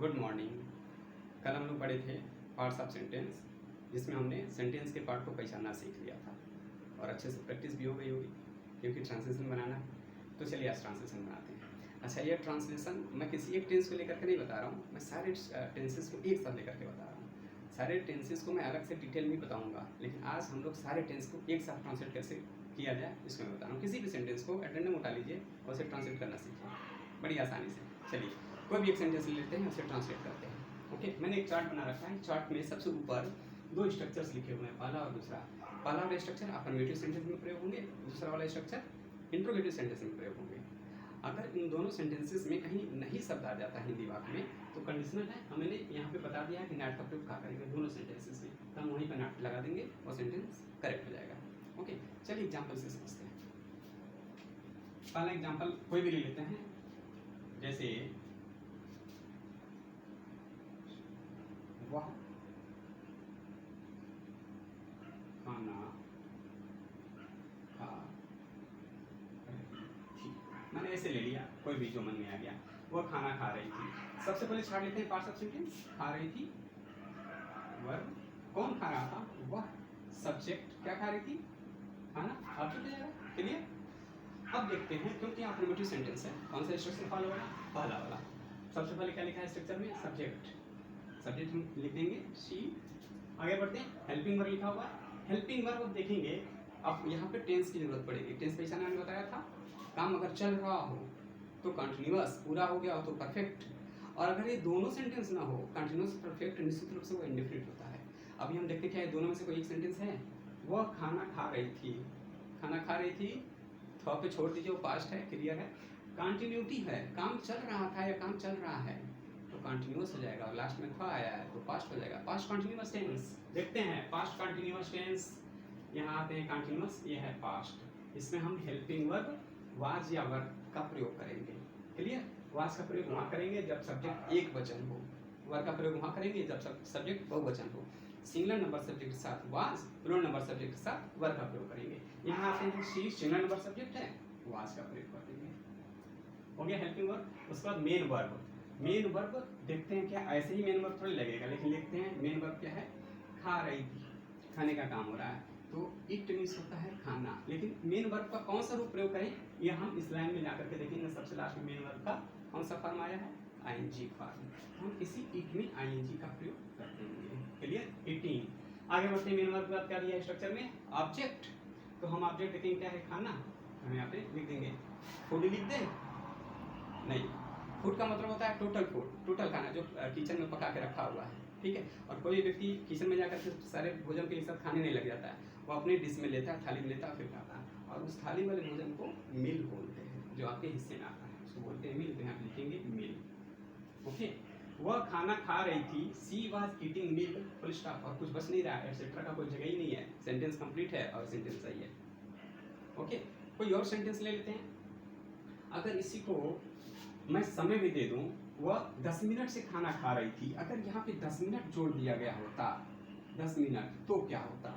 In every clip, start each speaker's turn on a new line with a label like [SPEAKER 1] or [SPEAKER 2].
[SPEAKER 1] Good morning. कल हम लोग पढ़े थे पार्ट्स ऑफ सेंटेंस, जिसमें हमने सेंटेंस के पार्ट को पहचानना सीख लिया था और अच्छे से प्रैक्टिस भी हो गई होगी क्योंकि ट्रांसलेशन बनाना है। तो चलिए आज ट्रांसलेशन बनाते हैं। अच्छा, ये ट्रांसलेशन मैं किसी एक टेंस को लेकर के नहीं बता रहा हूँ, मैं सारे टेंसेस को एक साथ लेकर के बता रहा हूँ। सारे टेंसेस को मैं अलग से डिटेल में बताऊँगा, लेकिन आज हम लोग सारे टेंस को एक साथ ट्रांसलेट कैसे किया जाए इसको मैं बता रहा हूँ। किसी भी सेंटेंस को एटेंडम उठा लीजिए और उसे ट्रांसलेट करना सीखिए बड़ी आसानी से। चलिए कोई भी एक सेंटेंस लेते हैं, उसे ट्रांसलेट करते हैं। ओके, मैंने एक चार्ट बना रखा है। चार्ट में सबसे ऊपर दो स्ट्रक्चर्स लिखे हुए हैं, पहला और दूसरा। पहला वाला स्ट्रक्चर अफर्मेटिव सेंटेंस में प्रयोग होंगे, दूसरा वाला स्ट्रक्चर इंट्रोगेटिव सेंटेंस में प्रयोग होंगे। अगर इन दोनों सेंटेंसेस में कहीं नहीं शब्द आ जाता हिंदी वाक्य में तो कंडीशनल है। हमने यहाँ पे बता दिया है कि नॉट का प्रयोग कहाँ करेंगे दोनों सेंटेंसेस में, तो हम वहीं पर नॉट लगा देंगे और सेंटेंस करेक्ट हो जाएगा। ओके, चलिए एग्जाम्पल से समझते हैं। पहला एग्जाम्पल कोई भी ले लेते हैं, जैसे वह खाना खा रही थी। मैंने ऐसे ले लिया, कोई भी जो मन में आ गया। वह खाना खा रही थी। सबसे पहले छाड़ लेते हैं पार्ट्स ऑफ सेंटेंस। खा रही थी, वर्ब। कौन खा रहा था? वह। सब्जेक्ट क्या खा रही थी? खाना। ऑब्जेक्ट हो जाएगा। क्लियर? अब देखते हैं, क्योंकि अफर्मेटिव सेंटेंस है, कौन सा स्ट्रक्चर फॉलो होगा? पहला वाला। सबसे पहले क्या लिखा है स्ट्रक्चर में? सब्जेक्ट। सब्जेक्ट हम लिख देंगे शी। आगे बढ़ते हैं, हेल्पिंग वर्ब लिखा हुआ है। हेल्पिंग वर्ब देखेंगे, अब यहाँ पे टेंस की जरूरत पड़ेगी। टेंस पहचाना मैंने बताया था, काम अगर चल रहा हो तो कंटिन्यूअस, पूरा हो गया हो तो परफेक्ट, और अगर ये दोनों सेंटेंस ना हो, कंटिन्यूअस परफेक्ट, निश्चित रूप से वो इंडेफिनिट होता है। अभी हम देखते क्या है, दोनों में से कोई एक सेंटेंस है। वह खाना खा रही थी। खाना खा रही थी, थॉ पे छोड़ दीजिए, वो पास्ट है, क्लियर है। कंटिन्यूटी है, काम चल रहा था या काम चल रहा है तो कंटिन्यूअस हो जाएगा, और लास्ट में था आया है तो पास्ट हो जाएगा। पास्ट कंटिन्यूअस टेंस देखते हैं। पास्ट कंटिन्यूअस टेंस, यहाँ आते हैं कंटिन्यूअस, ये है पास्ट। इसमें हम हेल्पिंग वर्ब वाज या वर्ब का प्रयोग करेंगे। क्लियर? वाज का प्रयोग वहाँ करेंगे जब सब्जेक्ट एक वचन हो, वर्ब का प्रयोग वहाँ करेंगे जब सब्जेक्ट बहुवचन हो। सिंगुलर नंबर सब्जेक्ट के साथ वाज, प्लूरल नंबर सब्जेक्ट के साथ वर्ब का प्रयोग करेंगे। यहाँ आते हैं शी, सिंगुलर नंबर सब्जेक्ट है, वाज का प्रयोग कर देंगे। हो गया हेल्पिंग वर्ब। उसके बाद मेन वर्ब। मेन वर्ब देखते हैं, क्या ऐसे ही मेन वर्ब थोड़ी लगेगा, लेकिन लिखते हैं मेन वर्ब क्या है? खा रही थी, खाने का काम हो रहा है तो इट मीन्स होता है खाना। लेकिन मेन वर्ब का कौन सा रूप प्रयोग करें, ये हम इस लाइन में जाकर के देखेंगे। सबसे लास्ट में मेन वर्ब का कौन सा फॉर्म आया है? I N G form. हम इसी इट में आईएनजी का प्रयोग कर देंगे। क्लियर? ईटिंग। आगे बढ़ते हैं, मेन वर्ब के बाद क्या दिया है स्ट्रक्चर में? ऑब्जेक्ट। तो हम ऑब्जेक्ट देखेंगे क्या है? खाना। हम यहाँ पे लिख देंगे फूड। लिख दें? नहीं, फूड का मतलब होता है टोटल फूड, टोटल खाना जो किचन में पका के रखा हुआ है। ठीक है? और कोई व्यक्ति किचन में जाकर के सारे भोजन के साथ खाने नहीं लग जाता है, वो अपने डिश में लेता है, थाली में लेता है, फिर खाता है। और उस थाली वाले भोजन को मील बोलते हैं, जो आपके हिस्से में आता है उसको बोलते हैं मील। तो यहाँ पे लिखेंगे मील। ओके, वह खाना खा रही थी, she was eating meal, full stop. और कुछ बच नहीं रहा है, एटसेट्रा का कोई जगह ही नहीं है, सेंटेंस कंप्लीट है और सेंटेंस सही है। ओके, कोई और सेंटेंस ले लेते हैं। अगर इसी को मैं समय भी दे दूं, वह 10 मिनट से खाना खा रही थी, अगर यहाँ पे 10 मिनट जोड़ दिया गया होता, 10 मिनट, तो क्या होता?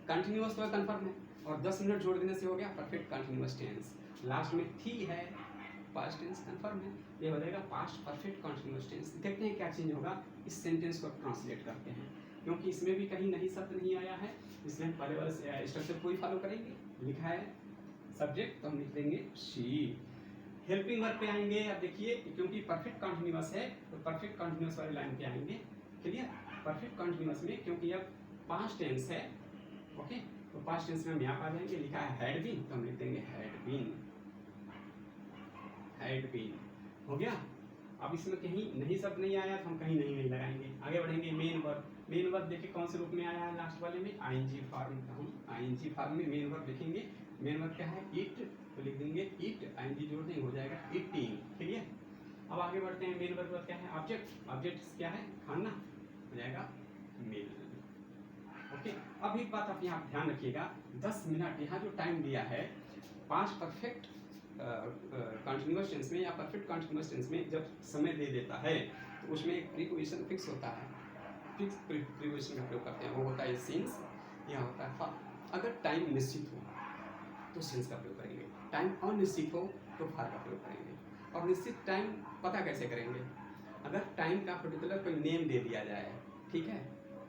[SPEAKER 1] कंटिन्यूअस तो कंफर्म है, और 10 मिनट जोड़ देने से हो गया परफेक्ट कंटिन्यूअस टेंस। लास्ट में थी है, पास्ट टेंस कंफर्म है, ये हो जाएगा पास्ट परफेक्ट कंटिन्यूअस टेंस। देखते हैं क्या चेंज होगा। इस सेंटेंस को ट्रांसलेट करते हैं, क्योंकि इसमें भी कहीं नहीं शब्द नहीं आया है, इसमें पहले वाले स्ट्रक्चर को ही फॉलो करेंगे। लिखा है सब्जेक्ट, तो हम लिख देंगे शी। हेल्पिंग वर्ब पे आएंगे। अब देखिए, क्योंकि परफेक्ट कंटिन्यूअस है तो परफेक्ट कंटिन्यूअस वाली लाइन पे आएंगे। क्लियर? परफेक्ट कंटिन्यूअस में क्योंकि अब पास्ट टेंस है, ओके, तो पास्ट टेंस में हम यहाँ आ जाएंगे। लिखा है हैड बीन, तो हम लिख देंगे हैड बीन। हैड बीन हो गया। अब इसमें कहीं नहीं शब्द नहीं आया तो हम कहीं नहीं लगाएंगे। आगे बढ़ेंगे, मेन वर्ब। मेन वर्ब देखिए कौन से रूप में आया है लास्ट वाले में? I N G form. हम आईएनजी फॉर्म में मेन वर्ब लिखेंगे। मेन वर्ब क्या है? इट, तो लिख देंगे इट, आईएनजी जोड़ देंगे, हो जाएगा ईटिंग। क्लियर? अब आगे बढ़ते हैं, मेन वर्ब क्या है? ऑब्जेक्ट। ऑब्जेक्ट क्या है? खाना, हो जाएगा मील। ओके, अब एक बात आप यहाँ ध्यान रखिएगा, 10 मिनट यहाँ जो टाइम दिया है, पास्ट परफेक्ट कंटिन्यूअस टेंस में या परफेक्ट कंटिन्यूअस टेंस में जब समय दे देता है तो उसमें एक प्रीपोजिशन फिक्स होता है। फिक्स प्रीपोजिशन का प्रयोग करते हैं, वो होता है सिंस, यह होता है फॉर। अगर टाइम निश्चित हो तो सिंस का प्रयोग करेंगे, टाइम अनिश्चित हो तो फॉर का प्रयोग करेंगे। और निश्चित टाइम पता कैसे करेंगे? अगर टाइम का पर्टिकुलर कोई नेम दे दिया जाए, ठीक है,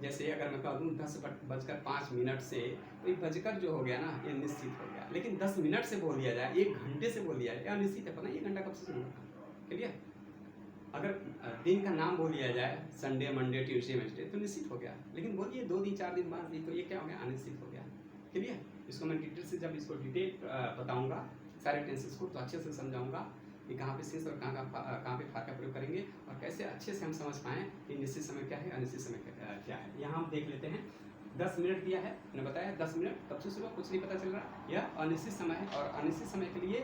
[SPEAKER 1] जैसे अगर मैं कह दूँ 10:05 से, तो ये बजकर जो हो गया ना ये निश्चित हो गया। लेकिन 10 मिनट से बोल दिया जाए, 1 घंटे से बोल दिया जाए, अनिश्चित है, पता नहीं 1 घंटा कब से शुरू होगा। क्लियर? अगर दिन का नाम बोल दिया जाए संडे, मंडे, ट्यूसडे, वेडनेसडे, तो निश्चित हो गया। लेकिन बोलिए 2 दिन 4 दिन बाद, तो ये क्या हो गया? अनिश्चित हो गया। क्लियर? इसको मैं डिटेल से जब इसको डिटेल बताऊंगा सारे टेंसेस को, तो अच्छे से समझाऊंगा कि कहाँ पे सिंस और कहाँ पे फार का प्रयोग करेंगे, और कैसे अच्छे से हम समझ पाएँ कि निश्चित समय क्या है, अनिश्चित समय क्या है। यहाँ हम देख लेते हैं 10 मिनट दिया है, मैंने बताया 10 मिनट, तब से सुबह कुछ नहीं पता चल रहा, यह अनिश्चित समय है। और अनिश्चित समय के लिए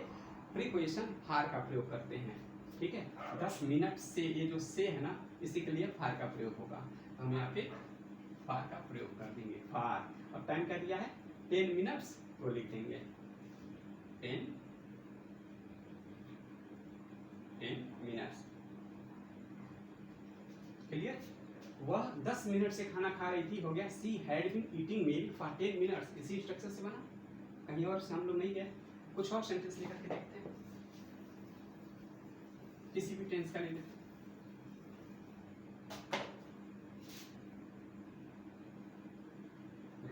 [SPEAKER 1] प्रीपोजिशन फार का प्रयोग करते हैं। ठीक है, 10 मिनट से, ये जो से है ना, इसी के लिए फार का प्रयोग होगा। हम यहाँ पे फार का प्रयोग कर देंगे, फार। और टाइम क्या दिया है? 10 मिनट्स, वो लिख देंगे 10 मिनट्स। क्लियर? वह 10 मिनट से खाना खा रही थी, हो गया she had been eating meal for 10 minutes. इसी स्ट्रक्चर से बना, कहीं और से हम लोग नहीं गए। कुछ और सेंटेंस लेकर के देखते हैं, किसी भी टेंस का ले लेते हैं।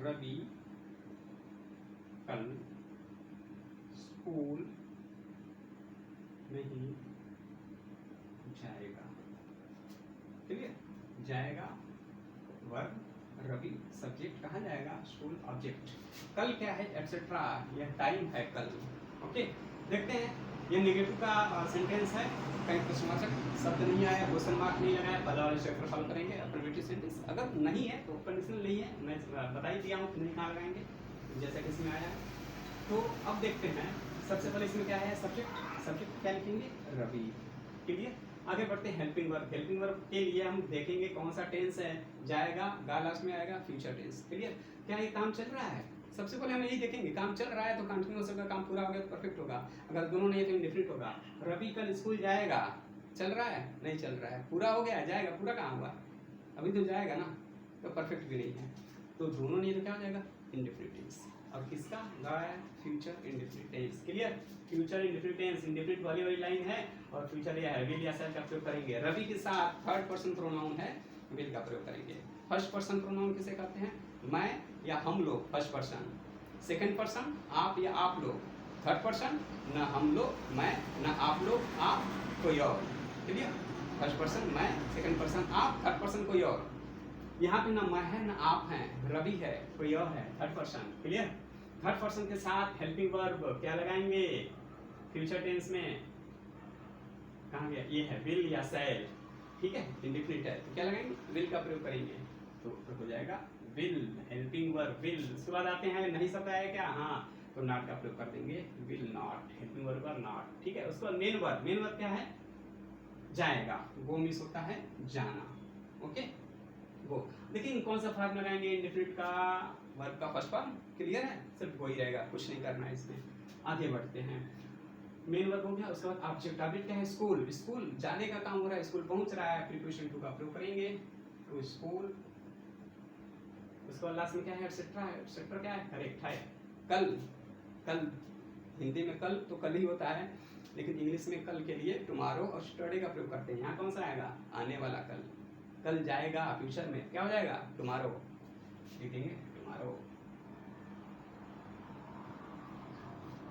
[SPEAKER 1] रवि कल स्कूल नहीं जाएगा। क्लियर? जाएगा वर्ब, रवि सब्जेक्ट, कहाँ जाएगा? School object. कल क्या है? एटसेट्रा, यह टाइम है कल। ओके, देखते हैं। ये नेगेटिव का सेंटेंस है, कहीं प्रश्नवाचक शब्द नहीं आया, क्वेश्चन मार्क नहीं लगाया, पहला वाला स्ट्रक्चर फॉलो करेंगे। अफर्मेटिव सेंटेंस अगर नहीं है तो कंडीशनल नहीं है, मैं बता ही दिया हूँ नहीं कहाँ लगाएंगे, जैसा कि इसमें आया। तो अब देखते हैं, सबसे पहले इसमें क्या है? सब्जेक्ट। सब्जेक्ट क्या लिखेंगे? रवि। क्लियर? आगे बढ़ते हैं हेल्पिंग वर्ब। हेल्पिंग वर्ब के लिए हम देखेंगे कौन सा टेंस है, जाएगा, गा लास्ट में आएगा, फ्यूचर टेंस। क्लियर? क्या ये काम चल रहा है? सबसे पहले हम यही देखेंगे, काम चल रहा है तो कंटिन्यूअस होगा, काम पूरा हो गया तो परफेक्ट होगा। अगर दोनों नहीं है तो इंडेफिनिट होगा। रवि कल स्कूल जाएगा, चल रहा है? नहीं चल रहा है। पूरा हो गया, जाएगा, पूरा कहाँ हुआ? अभी तो जाएगा ना, तो परफेक्ट भी नहीं है। तो दोनों नहीं है तो क्या हो जाएगा? Indefinite tense. और किसका गाया? Future indefinite tense. Clear? Future indefinite tense, indefinite वाली लाइन है, और फ्यूचर या है, विल या शैल का प्रयोग करेंगे। रवि के साथ थर्ड पर्सन प्रोनाउन है, विल का प्रयोग करेंगे। फर्स्ट पर्सन प्रोनाउन किसे कहते हैं? मैं या हम लोग, फर्स्ट पर्सन। सेकंड पर्सन आप या आप लोग। थर्ड पर्सन ना हम लोग, मैं, ना आप लोग, आप, कोई और। क्लियर? फर्स्ट पर्सन मैं, सेकंड पर्सन आप, थर्ड पर्सन कोई और। यहाँ पे ना मैं है ना आप हैं, रवि है, कोई और है, third person. Clear? Third person के साथ हेल्पिंग वर्ब क्या लगाएंगे फ्यूचर टेंस में? कहाँ गया? ये है विल या शैल। ठीक है, इंडेफिनिट है तो क्या लगाएंगे? विल का प्रयोग करेंगे, तो हो जाएगा विल। Helping verb will. उसके बाद आते हैं नहीं शब्द आया क्या? हाँ, तो नॉट का प्रयोग कर देंगे, विल नॉट। हेल्पिंग वर्ब और नॉट। ठीक है, उसके बाद मेन वर्ब। मेन वर्ब क्या है? जाएगा। गो मिस होता है जाना। ओके, गो। लेकिन कौन सा फॉर्म लगाएंगे इंडेफिनिट का? वर्ब का फर्स्ट फॉर्म। क्लियर है? सिर्फ वो ही रहेगा, कुछ नहीं करना है इसमें। आगे बढ़ते हैं। मेन वर्ब हो गया, उसके बाद ऑब्जेक्ट। ऑब्जेक्ट क्या है? स्कूल। स्कूल जाने का काम हो रहा है, स्कूल पहुंच रहा है, प्रीपोजिशन टू का प्रयोग करेंगे, टू स्कूल। उसके बाद लास्ट में क्या है? एटसेट्रा। एटसेट्रा क्या है? करेक्ट है। कल, कल हिंदी में कल तो कल ही होता है, लेकिन इंग्लिश में कल के लिए टुमारो और स्टरडे का प्रयोग करते हैं। यहाँ कौन सा आएगा? आने वाला कल। कल जाएगा, फ्यूचर में क्या हो जाएगा? टुमारो। लिखेंगे टुमारो।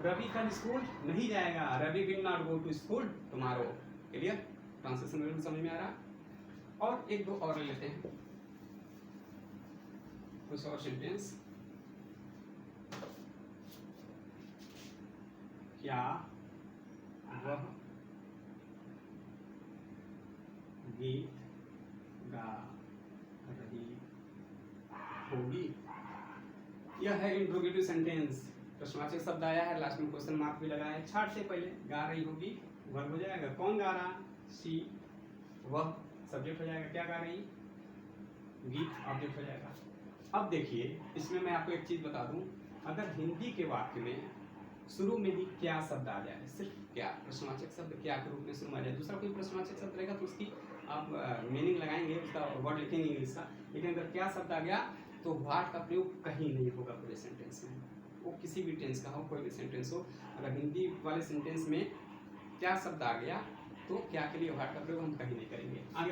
[SPEAKER 1] रवि कल स्कूल नहीं जाएगा, Ravi will not go to school tomorrow. Clear? Translation समझ में आ रहा? और एक दो और लेते हैं, कुछ और सेंटेंस। क्या वह गीत गा रही होगी? यह है इंट्रोगेटिव सेंटेंस। प्रश्नवाचक शब्द आया है, लास्ट में क्वेश्चन मार्क भी लगाया है। छाट से पहले गा रही होगी वर्ब हो जाएगा। कौन गा रहा? सी। वह सब्जेक्ट हो जाएगा। क्या गा रही? गीत ऑब्जेक्ट हो जाएगा। अब देखिए, इसमें मैं आपको एक चीज बता दूं, अगर हिंदी के वाक्य में शुरू में ही क्या शब्द आ जाए, सिर्फ क्या, प्रश्नवाचक शब्द क्या के रूप में शुरू में आ जाए, दूसरा कोई प्रश्नवाचक शब्द रहेगा तो उसकी आप मीनिंग लगाएंगे, उसका वर्ड लिखेंगे इंग्लिश का। लेकिन अगर क्या शब्द आ गया तो व्हाट का प्रयोग कहीं नहीं होगा पूरे सेंटेंस में, वो किसी भी टेंस का हो, कोई भी सेंटेंस हो। अगर हिंदी वाले सेंटेंस में क्या शब्द आ गया तो क्या के लिए व्हाट का प्रयोग हम कहीं नहीं करेंगे। आगे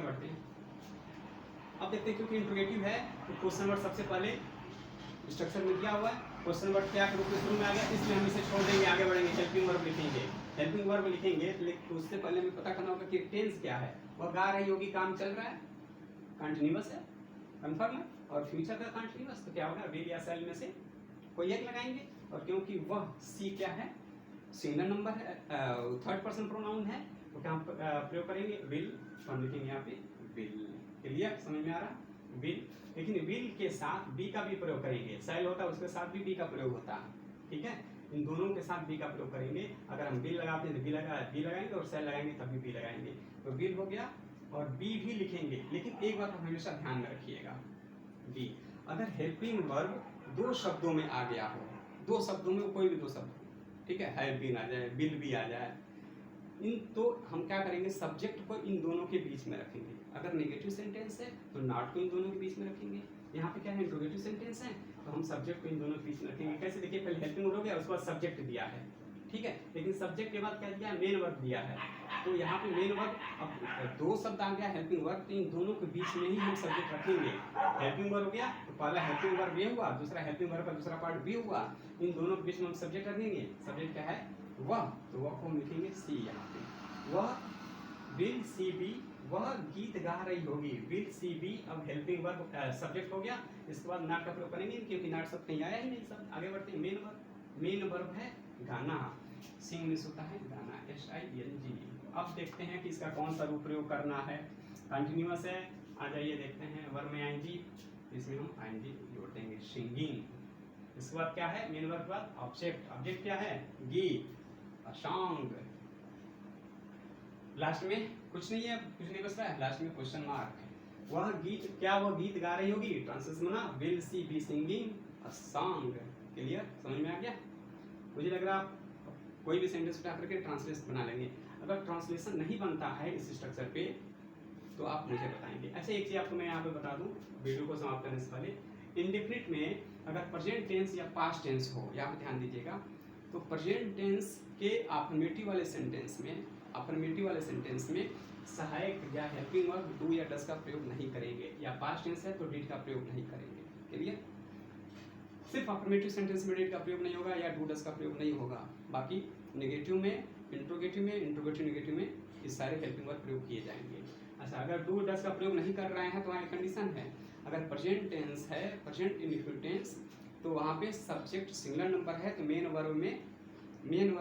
[SPEAKER 1] अब देखते हैं क्योंकि इंट्रोगेटिव है तो क्वेश्चन वर्ड सबसे पहले स्ट्रक्चर में दिया हुआ है, क्वेश्चन वर्ड क्या के रूप में शुरू में आ गया, इसलिए हम इसे छोड़ देंगे, आगे बढ़ेंगे, हेल्पिंग वर्ब लिखेंगे। हेल्पिंग वर्ब लिखेंगे तो उससे पहले हमें पता करना होगा कि टेंस क्या है। वह गा रही होगी, काम चल रहा है, कंटिन्यूअस है, कंफर्म है, और फ्यूचर का कंटिन्यूअस तो क्या होगा, विल या शैल में से कोई एक लगाएंगे। और क्योंकि वह सी क्या है, सिंगल नंबर है, थर्ड पर्सन प्रोनाउन है, तो क्या हम प्रयोग करेंगे, विल, तो हम लिखेंगे यहाँ पे विल। क्लियर, समझ में आ रहा, विल। लेकिन विल के साथ बी का भी प्रयोग करेंगे, शैल होता है उसके साथ भी बी का प्रयोग होता है, ठीक है, इन दोनों के साथ बी का प्रयोग करेंगे। अगर हम बिल लगाते हैं तो बी लगाएंगे, और सेल लगाएंगे तब भी बी लगाएंगे, तो बिल हो गया। और बी भी लिखेंगे, लेकिन एक बात हमेशा ध्यान में रखिएगा, बी अगर हेल्पिंग वर्ब दो शब्दों में आ गया हो, दो शब्दों में कोई भी दो शब्द, ठीक है, हेल्पिंग आ जाए, बिल भी आ जाए, इन तो हम क्या करेंगे, सब्जेक्ट को इन दोनों के बीच में रखेंगे। अगर नेगेटिव सेंटेंस है तो नॉट को इन दोनों के बीच में रखेंगे। यहाँ पे क्या है, इंट्रोगेटिव सेंटेंस है तो हम सब्जेक्ट को इन दोनों के बीच में रखेंगे। कैसे, देखिए, पहले हेल्पिंग वर्ब हो गया, उसके बाद सब्जेक्ट दिया है, ठीक है, लेकिन सब्जेक्ट के बाद क्या दिया, मेन वर्ब दिया है, तो यहाँ पे मेन वर्ब, अब दो शब्द आ गया हेल्पिंग वर्ब, तो इन दोनों के बीच में ही हम सब्जेक्ट रखेंगे। हेल्पिंग वर्ब हो गया तो पहला हेल्पिंग वर्ब ये हुआ, दूसरा हेल्पिंग वर्ब का दूसरा पार्ट भी हुआ, इन दोनों के बीच में हम सब्जेक्ट रखेंगे। सब्जेक्ट क्या है, वह, तो वह को हम लिखेंगे सी। यहाँ पे वह विल सी बी, वह गीत गा रही होगी, विल सी बी। अब हेल्पिंग वर्ब सब्जेक्ट हो गया, इसके बाद नॉट का प्रयोग करेंगे, क्योंकि नॉट सब कहीं आया ही नहीं, सब आगे बढ़ते हैं। मेन वर्ब है गाना, सिंग में होता है गाना, SING। अब देखते हैं कि इसका कौन सा रूप प्रयोग करना है। कंटिन्यूअस है, आ जाइए देखते हैं, वर्ब में ING, इसमें हम ING जोड़ देंगे, सिंगिंग। इसके बाद क्या है, मेन वर्ब के बाद ऑब्जेक्ट, ऑब्जेक्ट क्या है, गीत, सॉन्ग। लास्ट में कुछ नहीं है, कुछ नहीं बच रहा है, लास्ट में क्वेश्चन मार्क। वह गीत, क्या वह गीत गा रही होगी, ट्रांसलेशन बना, will she be singing a song. Clear, समझ में आ गया। मुझे लग रहा आप कोई भी सेंटेंस उठा करके ट्रांसलेशन बना लेंगे। अगर ट्रांसलेशन नहीं बनता है इस स्ट्रक्चर पे तो आप मुझे बताएंगे। अच्छा, एक चीज आपको मैं यहाँ पे बता दूं वीडियो को समाप्त करने से पहले, इंडेफिनिट में अगर प्रेजेंट टेंस या पास्ट टेंस हो, यहाँ पे ध्यान दीजिएगा, तो प्रेजेंट टेंस के अफर्मेटिव वाले सेंटेंस में सहायक या हेल्पिंग वर्ब डू या डस का प्रयोग नहीं करेंगे, या पास्ट टेंस है तो डिड का प्रयोग नहीं करेंगे। क्लियर, सिर्फ अफर्मेटिव सेंटेंस में डिड का प्रयोग नहीं होगा या डू डस का प्रयोग नहीं होगा, बाकी नेगेटिव में, इंट्रोगेटिव नेगेटिव में ये सारे हेल्पिंग वर्ब प्रयोग किए जाएंगे। अच्छा, अगर डू डस का प्रयोग नहीं कर रहे हैं तो वहाँ कंडीशन है, अगर प्रेजेंट टेंस है, प्रेजेंट इंडेफिनिट टेंस, तो वहाँ पे सब्जेक्ट सिंगुलर नंबर है तो मेन वर्ब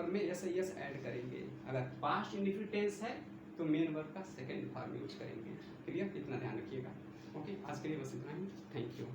[SPEAKER 1] में यस ऐड करेंगे। अगर पास्ट इंडेफिनिट टेंस है तो मेन वर्ब का सेकंड फॉर्म यूज करेंगे। क्लियर, इतना ध्यान रखिएगा। ओके, आज के लिए बस इतना ही, थैंक यू।